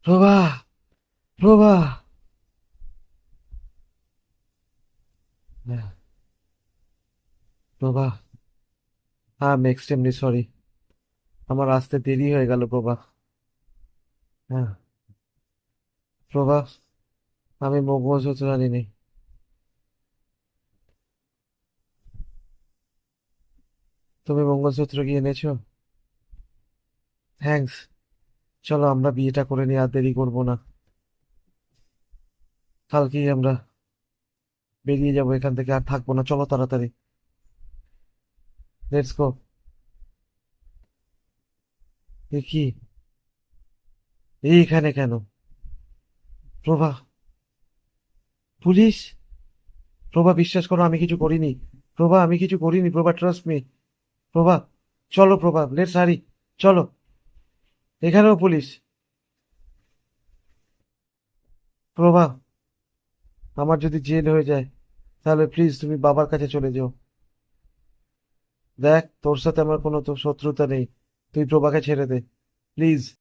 Prabha, Prabha, Prabha, I am extremely sorry. আমার আসতে দেরি হয়ে গেল প্রভা। হ্যাঁ, প্রভা, আমি মঙ্গলসূত্র আনিনি। তুমি মঙ্গলসূত্র কি এনেছো? থ্যাঙ্কস। চলো আমরা বিয়েটা করে নিয়ে আর দেরি করবো না। কালকেই আমরা বেরিয়ে যাবো এখান থেকে, আর থাকবো না, চলো তাড়াতাড়ি। Let's go. এ কি, এইখানে কেন? প্রভা, পুলিশ? প্রভা বিশ্বাস করো আমি কিছু করিনি। প্রভা আমি কিছু করিনি, প্রভা ট্রাস্ট মি। প্রভা, চলো প্রভা, লেটস হারি। চলো। এখানেও পুলিশ? প্রভা, আমার যদি জেল হয়ে যায় তাহলে প্লিজ তুমি বাবার কাছে চলে যাও। দেখ তোর সাথে আমার কোনো তো শত্রুতা নেই, তুই প্রভাকে ছেড়ে দে প্লিজ।